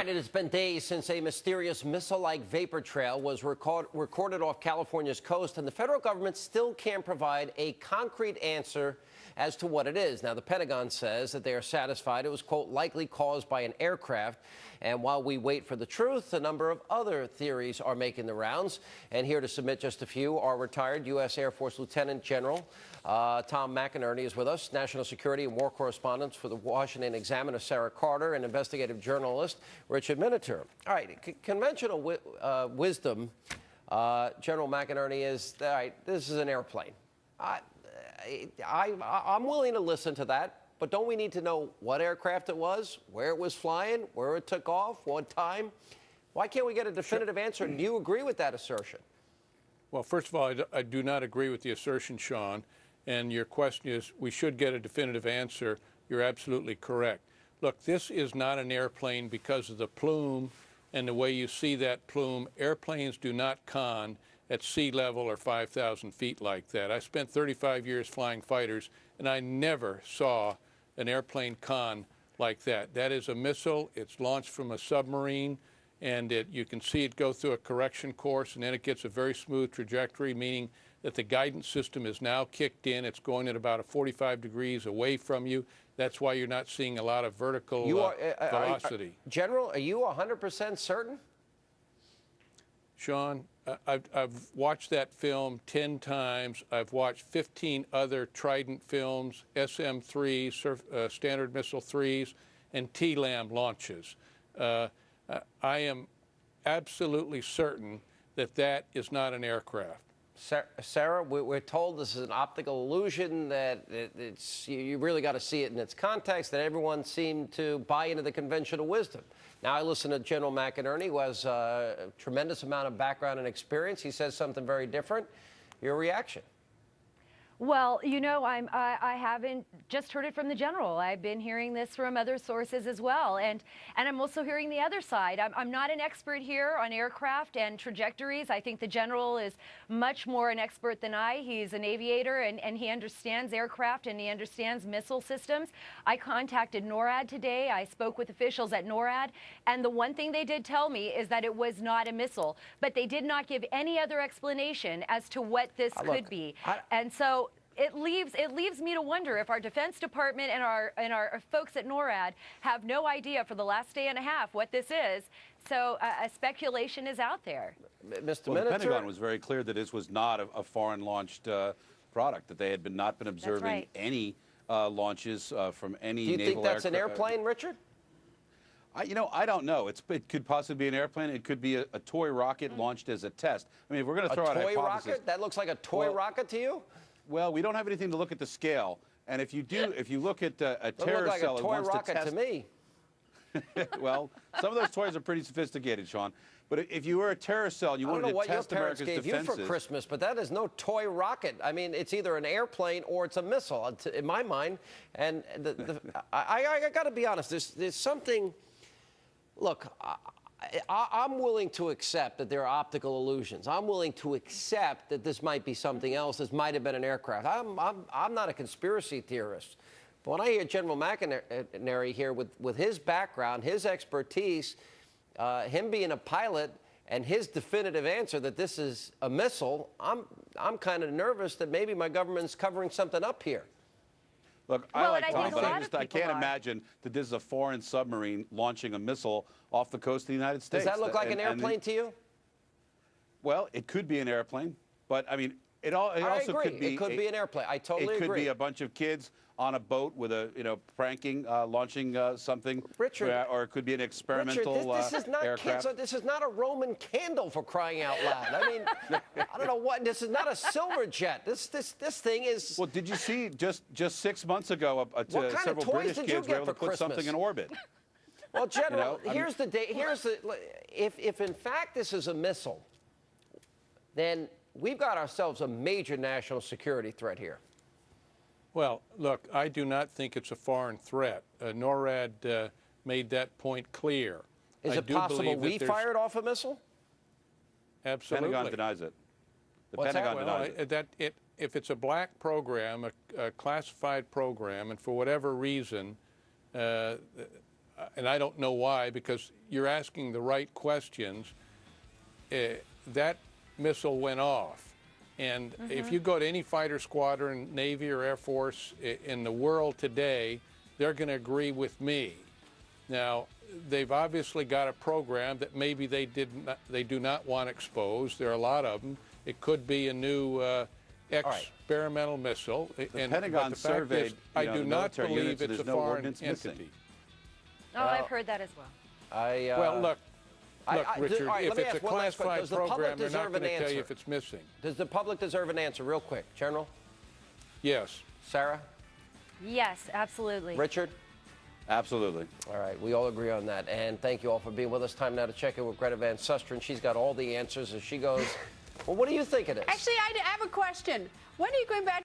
right, it has been days since a mysterious missile-like vapor trail was recorded off California's coast, and the federal government still can't provide a concrete answer as to what it is. Now, the Pentagon says that they are satisfied it was, quote, likely caused by an aircraft. And while we wait for the truth, a number of other theories are making the rounds. And here to submit just a few are retired U.S. Air Force Lieutenant General Tom McInerny is with us, national security and war correspondent for the Washington Examiner, Sarah Carter, and investigative journalist Richard Miniter. All right, conventional wisdom, General McInerny, is, all right, this is an airplane. I'm willing to listen to that, but don't we need to know what aircraft it was, where it was flying, where it took off, what time? Why can't we get a definitive answer? Do you agree with that assertion? Well, first of all, I do not agree with the assertion, Sean. And your question is, we should get a definitive answer. You're absolutely correct. Look, this is not an airplane because of the plume and the way you see that plume. Airplanes do not con at sea level or 5,000 feet like that. I spent 35 years flying fighters, and I never saw an airplane con like that. That is a missile. It's launched from a submarine, and you can see it go through a correction course, and then it gets a very smooth trajectory, meaning that the guidance system is now kicked in. It's going at about 45 degrees away from you. That's why you're not seeing a lot of vertical velocity. General, are you 100% certain? Sean, I've watched that film 10 times. I've watched 15 other Trident films, SM-3s, Standard Missile 3s, and TLAM launches. I am absolutely certain that that is not an aircraft. Sarah, we're told this is an optical illusion, that you really got to see it in its context, that everyone seemed to buy into the conventional wisdom. Now, I listen to General McInerny, who has a tremendous amount of background and experience. He says something very different. Your reaction? Well, you know, I haven't just heard it from the general. I've been hearing this from other sources as well. And I'm also hearing the other side. I'm not an expert here on aircraft and trajectories. I think the general is much more an expert than I. He's an aviator, and he understands aircraft, and he understands missile systems. I contacted NORAD today. I spoke with officials at NORAD. And the one thing they did tell me is that it was not a missile. But they did not give any other explanation as to what this could be. And so it leaves me to wonder if our Defense Department and our folks at NORAD have no idea for the last day and a half what this is. So speculation is out there. Mr. Well, Miniter, the Pentagon was very clear that this was not a foreign-launched product, that they had not been observing any launches from any naval aircraft. Do you think that's an airplane, Richard? You know, I don't know. It could possibly be an airplane. It could be a toy rocket launched as a test. I mean, if we're going to throw out a hypothesis. Toy rocket? That looks like a toy rocket to you? Well, we don't have anything to look at the scale. And if you do, if you look at a terror like cell, a toy rocket to me. Well, some of those toys are pretty sophisticated, Sean. But if you were a terror cell and you wanted to test America's defenses... I don't know what your parents gave you for Christmas, but that is no toy rocket. I mean, it's either an airplane or it's a missile, in my mind. And I got to be honest, there's something... Look, I'm willing to accept that there are optical illusions. I'm willing to accept that this might be something else. This might have been an aircraft. I'm not a conspiracy theorist. But when I hear General McInerny here with his background, his expertise, him being a pilot, and his definitive answer that this is a missile, I'm kind of nervous that maybe my government's covering something up here. Look, I like Tom, but I can't imagine that this is a foreign submarine launching a missile off the coast of the United States. Does that look like an airplane to you? Well, it could be an airplane, but I mean, it also could be. It could be an airplane. I totally agree. It could be a bunch of kids on a boat with a, pranking, launching something. Richard, or it could be an experimental this is not aircraft. This is not a Roman candle, for crying out loud. I mean, I don't know what. This is not a silver jet. This thing is. Well, did you see just 6 months ago several British kids were able to put something in orbit? Well, General, if in fact this is a missile, then we've got ourselves a major national security threat here. Well, look, I do not think it's a foreign threat. NORAD made that point clear. Is it possible we fired off a missile? Absolutely. The Pentagon denies it. The What's Pentagon that? denies it. If it's a black program, a classified program, and for whatever reason, and I don't know why, because you're asking the right questions. That missile went off. And if you go to any fighter squadron, Navy or Air Force in the world today, they're going to agree with me. Now, they've obviously got a program that maybe they do not want exposed. There are a lot of them. It could be a new experimental missile. The Pentagon surveyed, I do not believe it's a foreign entity. Oh, I've heard that as well. Well, look, Richard, all right, if it's a classified program, they're not going to tell you if answer? it's missing. Does the public deserve an answer, real quick? General? Yes. Sarah? Yes, absolutely. Richard? Absolutely. All right, we all agree on that. And thank you all for being with us. Time now to check in with Greta Van Susteren. She's got all the answers as she goes. Well, what do you think it is? Actually, I have a question. When are you going back